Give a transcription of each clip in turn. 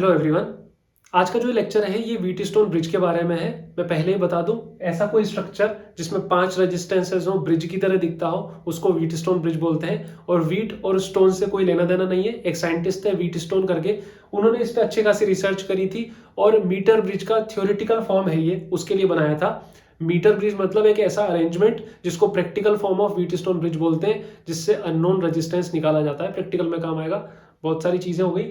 Hello everyone. आज का जो लेक्चर है ये व्हीट स्टोन ब्रिज के बारे में है। मैं पहले ही बता दूं, ऐसा कोई स्ट्रक्चर जिसमें 5 रेजिस्टेंसेस हो, ब्रिज की तरह दिखता हो, उसको व्हीट स्टोन ब्रिज बोलते हैं। और व्हीट और स्टोन से कोई लेना देना नहीं है। एक साइंटिस्ट है व्हीट स्टोन करके, उन्होंने इस पर अच्छी खासी रिसर्च करी थी और मीटर ब्रिज का थ्योरेटिकल फॉर्म है ये, उसके लिए बनाया था। मीटर ब्रिज मतलब एक ऐसा अरेंजमेंट जिसको practical form of wheat stone bridge बोलते हैं, जिससे अननोन रेजिस्टेंस निकाला जाता है। प्रैक्टिकल में काम आएगा। बहुत सारी चीजें हो गई।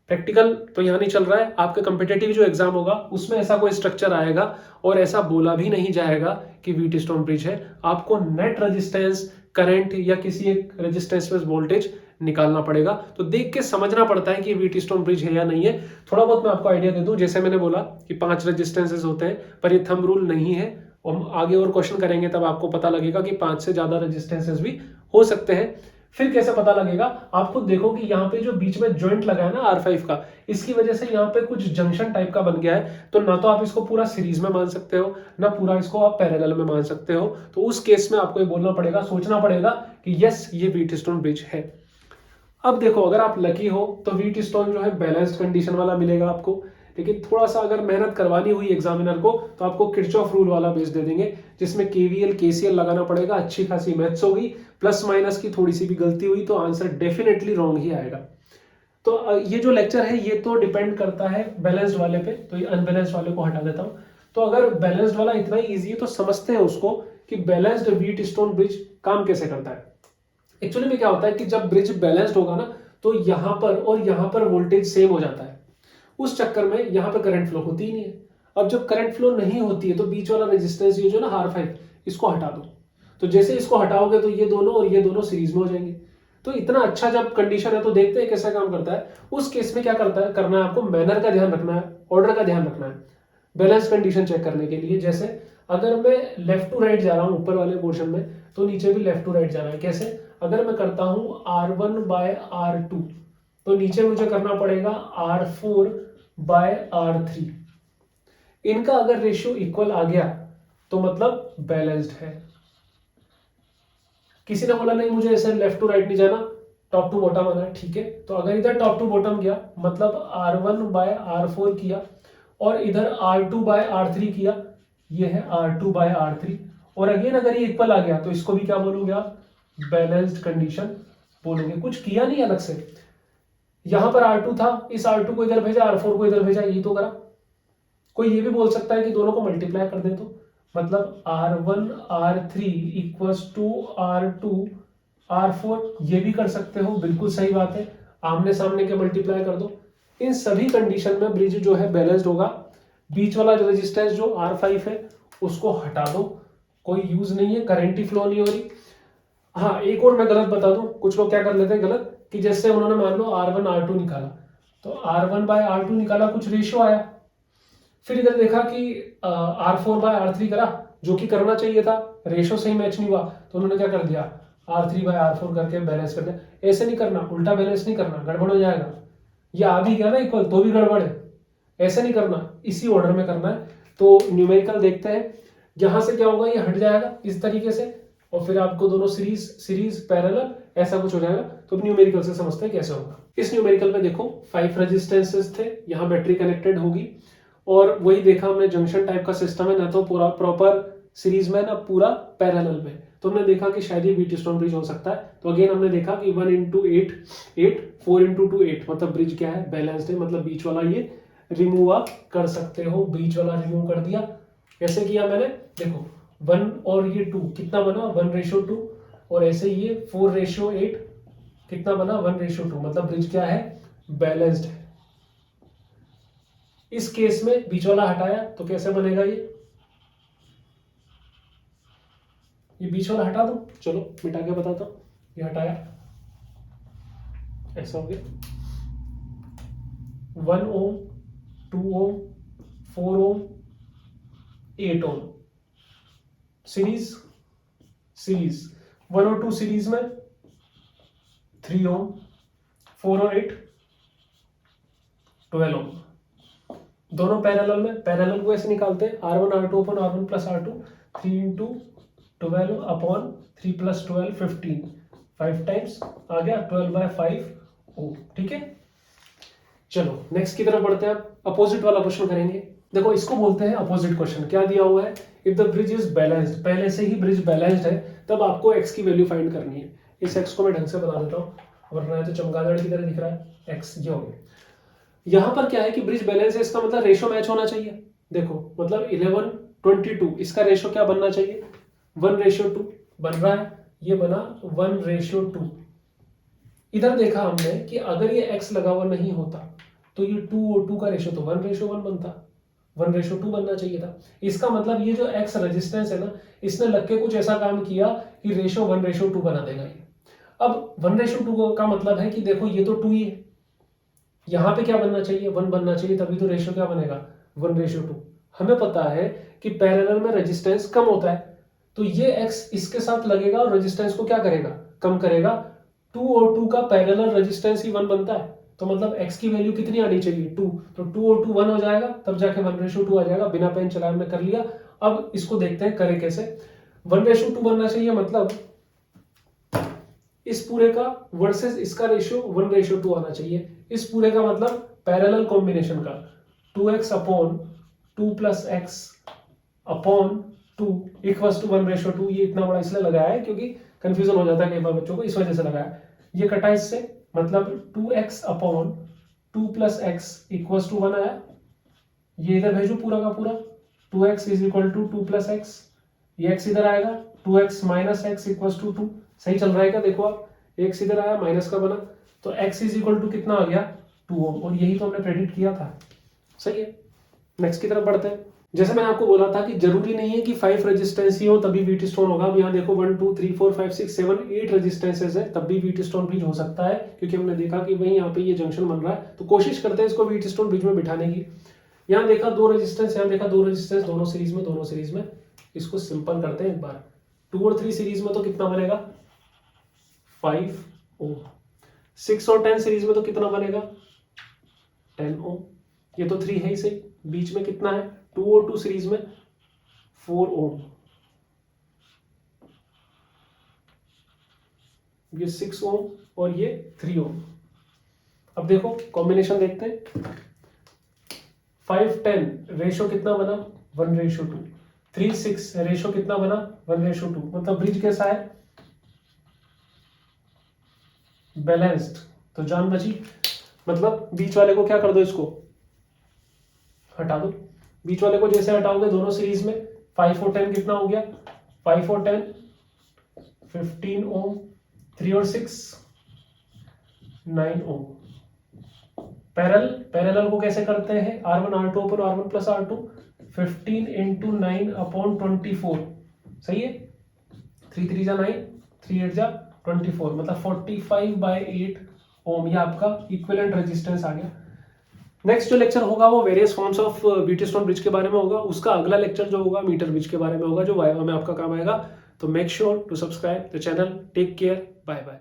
प्रैक्टिकल तो यहाँ नहीं चल रहा है, आपका कंपिटेटिव जो एग्जाम होगा उसमें ऐसा कोई स्ट्रक्चर आएगा और ऐसा बोला भी नहीं जाएगा कि व्हीट स्टोन ब्रिज है। आपको नेट रेजिस्टेंस, करंट या किसी एक रेजिस्टेंस में वोल्टेज निकालना पड़ेगा। तो देख के समझना पड़ता है कि व्हीट स्टोन ब्रिज है या नहीं है। थोड़ा बहुत मैं आपको आइडिया दे दूं, जैसे मैंने बोला कि 5 रेजिस्टेंसेस होते हैं, पर ये थंब रूल नहीं है। और आगे और क्वेश्चन करेंगे तब आपको पता लगेगा कि 5 से ज्यादा रेजिस्टेंसेस भी हो सकते हैं। फिर कैसे पता लगेगा? आप खुद देखो कि यहाँ पे जो बीच में जॉइंट लगा है ना R5 का, इसकी वजह से यहाँ पे कुछ जंक्शन टाइप का बन गया है। तो ना तो आप इसको पूरा सीरीज में मान सकते हो, ना पूरा इसको आप पैरेलल में मान सकते हो। तो उस केस में आपको ये बोलना पड़ेगा, सोचना पड़ेगा कि यस ये व्हीट स्टोन ब्रिज है। अब देखो, अगर आप लकी हो तो व्हीट स्टोन जो है बैलेंस्ड कंडीशन वाला मिलेगा आपको। लेकिन थोड़ा सा अगर मेहनत करवानी हुई एग्जामिनर को तो आपको किरचॉफ रूल वाला बेस दे देंगे, जिसमें केवीएल केसीएल लगाना पड़ेगा। अच्छी खासी मैथ्स होगी, प्लस माइनस की थोड़ी सी भी गलती हुई तो आंसर डेफिनेटली रॉन्ग ही आएगा। तो ये जो लेक्चर है ये तो डिपेंड करता है बैलेंस्ड वाले पे, तो ये अनबैलेंस्ड वाले को हटा देता हूं। तो अगर बैलेंस्ड वाला इतना ही ईजी है तो समझते हैं उसको कि बैलेंस्ड व्हीट स्टोन ब्रिज काम कैसे करता है। एक्चुअली में क्या होता है कि जब ब्रिज बैलेंस्ड होगा ना, तो यहां पर और यहां पर वोल्टेज सेम हो जाता है। उस चक्कर में यहां पर करंट फ्लो होती ही नहीं है। अब जब करंट फ्लो नहीं होती है तो बीच वाला रेजिस्टेंस ये जो ना R5, इसको हटा दो। तो जैसे इसको हटाओगे तो ये दोनों और ये दोनों सीरीज में हो जाएंगे। तो इतना अच्छा जब कंडीशन है तो देखते हैं कैसा काम करता है। उस केस में क्या करता है, करना है आपको, मैनर का ध्यान रखना है, ऑर्डर का ध्यान रखना है बैलेंस कंडीशन चेक करने के लिए। जैसे अगर मैं लेफ्ट टू राइट जा रहा हूं ऊपर वाले पोर्शन में, तो नीचे भी लेफ्ट टू राइट जाना है। कैसे? अगर मैं करता हूं R1/R2, तो नीचे मुझे करना पड़ेगा R4/R3। इनका अगर रेशियो इक्वल आ गया तो मतलब बैलेंस्ड है। किसी ने बोला नहीं मुझे ऐसे लेफ्ट टू राइट नहीं जाना, टॉप टू बॉटम आना है, ठीक है। तो अगर इधर टॉप टू बॉटम गया मतलब R1/R4 किया और इधर R2/R3 किया, ये है R2/R3। और अगेन अगर ये इक्वल आ गया तो इसको भी क्या बोलोगे आप? बैलेंस्ड कंडीशन बोलोगे। कुछ किया नहीं अलग से। यहां पर R2 था, इस R2 को इधर भेजा, R4 को इधर भेजा, यही तो करा। कोई ये भी बोल सकता है कि दोनों को मल्टीप्लाई कर दे, तो मतलब R1/R3 इक्वल्स टू R2/R4, ये भी कर सकते हो, बिल्कुल सही बात है। आमने सामने के मल्टीप्लाई कर दो। इन सभी कंडीशन में ब्रिज जो है बैलेंस्ड होगा। बीच वाला जो रेजिस्टेंस जो R5 है उसको हटा दो, कोई यूज नहीं है, करंट ही फ्लो नहीं हो रही। हाँ, एक और मैं गलत बता दूं, कुछ लोग क्या कर लेते हैं गलत, कि जैसे उन्होंने मान लो R1/R2 निकाला, तो R1/R2 निकाला, कुछ रेशियो आया, फिर इधर देखा कि R4/R3 करा, जो कि करना चाहिए था, रेशो सही मैच नहीं हुआ, तो उन्होंने क्या कर दिया, R3/R4 करके बैलेंस कर दिया। ऐसे नहीं करना, उल्टा बैलेंस नहीं करना, गड़बड़ हो जाएगा। ये आ भी गया ना इक्वल तो भी गड़बड़ है। ऐसे नहीं करना, इसी ऑर्डर में करना है। तो न्यूमेरिकल देखते हैं, यहां से क्या होगा, ये हट जाएगा इस तरीके से, और फिर आपको दोनों सीरीज सीरीज पैरेलल ऐसा कुछ हो जाएगा। तो न्यूमेरिकल से समझते हैं कैसे होगा। इस न्यूमेरिकल में देखो 5 रेजिस्टेंसेस थे, यहाँ बैटरी कनेक्टेड होगी, और वही देखा हमने जंक्शन टाइप का सिस्टम है, ना तो पूरा प्रॉपर सीरीज में ना पूरा पैरेलल में। तो हमने देखा कि शायद ये व्हीट स्टोन ब्रिज हो सकता है। तो अगेन हमने देखा कि 1 into 8 8 4 into 2 8, मतलब ब्रिज क्या है, बैलेंस्ड है। मतलब बीच वाला ये रिमूव आप कर सकते हो, बीच वाला रिमूव कर दिया। कैसे किया मैंने, देखो 1 और ये 2 कितना बना, 1:2, और ऐसे ये 4:8 कितना बना, 1:2। मतलब ब्रिज क्या है, बैलेंस्ड है। इस केस में बीच वाला हटाया तो कैसे बनेगा, ये बीच वाला हटा दो, चलो मिटा के बताता हूं। ये हटाया, ऐसा हो गया 1 ओम, 2 ओम, 4 ओम, 8 ओम, सीरीज सीरीज 1 और 2 सीरीज में, 3 ओम, 4 और 8 12 ओम। दोनों पैरेलल में, पैरेलल को ऐसे निकालते हैं, R1/R2 अपन R1+R2, 3 into 12 अपॉन 3 + 12 15, 5 टाइम्स आ गया 12/5 ओम, ठीक है। चलो नेक्स्ट की तरफ बढ़ते हैं। अपोजिट वाला क्वेश्चन करेंगे। देखो इसको बोलते हैं अपोजिट क्वेश्चन। क्या दिया हुआ है, if the bridge is balanced, पहले से ही ब्रिज बैलेंस्ड है, तब आपको x की वैल्यू फाइंड करनी है। इस x को मैं ढंग से बना देता हूँ, वरना है तो चमगादड़ की तरह दिख रहा है। x ये हो गया। यहाँ पर क्या है कि ब्रिज बैलेंस है, इसका मतलब रेशो मैच होना चाहिए। देखो मतलब 11:22, इसका रेशो क्या बनना चाहिए, 1:2 बन रहा है, ये बना 1:2। इधर देखा हमने कि अगर ये x लगा हुआ नहीं होता तो ये 2 और 2 का रेशो तो 1:1 बनता, 1:2 बनना चाहिए था। इसका मतलब ये जो x रेजिस्टेंस है ना, इसने लग के कुछ ऐसा काम किया कि रेशो 1:2 बना देगा ये। अब 1:2 का मतलब है कि देखो ये तो 2 ही है, यहाँ पे क्या बनना चाहिए, 1 बनना चाहिए, तभी तो रेशो क्या बनेगा, 1:2। हमें पता है कि पैरेलल में रेजिस्टेंस कम होता है, तो ये x इसके साथ लगेगा और रेजिस्टेंस को क्या करेगा, कम करेगा। 2 और 2 का पैरेलल रेजिस्टेंस ही 1 बनता है, तो मतलब x की वैल्यू कितनी आनी चाहिए, 2। तो 2 और 2 1 हो जाएगा, तब जाके 1:2 आ जाएगा। बिना पेन चलाए हमने कर लिया। अब इसको देखते हैं करें कैसे। 1:2 बनना चाहिए, मतलब इस पूरे का वर्सेस इसका रेशियो 1:2 आना चाहिए। इस पूरे का मतलब पैरेलल कॉम्बिनेशन का 2x upon 2 + x upon 2 equals to 1:2। ये इतना बड़ा इसलिए लगाया है क्योंकि कंफ्यूजन हो जाता है कई बार बच्चों को, इस वजह से लगाया। ये कटा इससे, मतलब 2x upon 2 + x equals to 1 आया। ये इधर भेजो पूरा का पूरा, 2x = 2 + x, ये x इधर आएगा, 2x - x इक्वल्स टू 2। सही चल रहा है क्या, देखो आप, x इधर आया, माइनस का बना, तो x = कितना आ गया, 2 ओम, और यही तो हमने प्रेडिक्ट किया था। सही है, नेक्स्ट की तरफ बढ़ते हैं। जैसे मैंने आपको बोला था कि जरूरी नहीं है कि 5 रेजिस्टेंस ही हो तभी वीट स्टोन होगा। अब यहाँ देखो 1 2 3 4 5 6 7 8 रेजिस्टेंसेज है, तब भी वीट स्टोन ब्रिज हो सकता है, क्योंकि हमने देखा कि भाई यहाँ पे ये जंक्शन बन रहा है। तो कोशिश करते हैं इसको वीट स्टोन ब्रिज में बिठाने की। यहाँ देखा 2 रेजिस्टेंस, यहाँ देखा 2 रेजिस्टेंस, दोनों सीरीज में। इसको सिंपल करते हैं एक बार। 2 और 3 सीरीज में तो कितना बनेगा, 5 ओम। 6 और 10 सीरीज में तो कितना बनेगा, 10 ओम। ये तो 3 है ही सही, बीच में कितना है, 2 और 2 सीरीज में 4 ओम। ये 6 ओम और ये 3 ओम। अब देखो कॉम्बिनेशन देखते हैं। 5 10 रेशो कितना बना, 1:2। 3 6 रेशो कितना बना, 1:2। मतलब ब्रिज कैसा है, बैलेंस्ड। तो जान बची, मतलब बीच वाले को क्या कर दो, इसको हटा दो। बीच वाले को जैसे हटाओगे दोनों सीरीज में, 5 और 10 कितना हो गया, 5 और 10 15 ओम, 3 और 6 9 ओम। पैरेलल को कैसे करते हैं, R1 R2 पर R1 + R2, 15 × 9 अपॉन 24। सही है, 3 3 जा 9, 3 8 जा 24, मतलब 45/8 ओम। ये आपका इक्विवेलेंट रेजिस्टेंस आ गया। नेक्स्ट जो लेक्चर होगा वो various forms of wheat stone bridge के बारे में होगा। उसका अगला लेक्चर जो होगा मीटर ब्रिज के बारे में होगा, जो वाइवा में आपका काम आएगा। तो make sure to subscribe the channel. Take care, bye bye.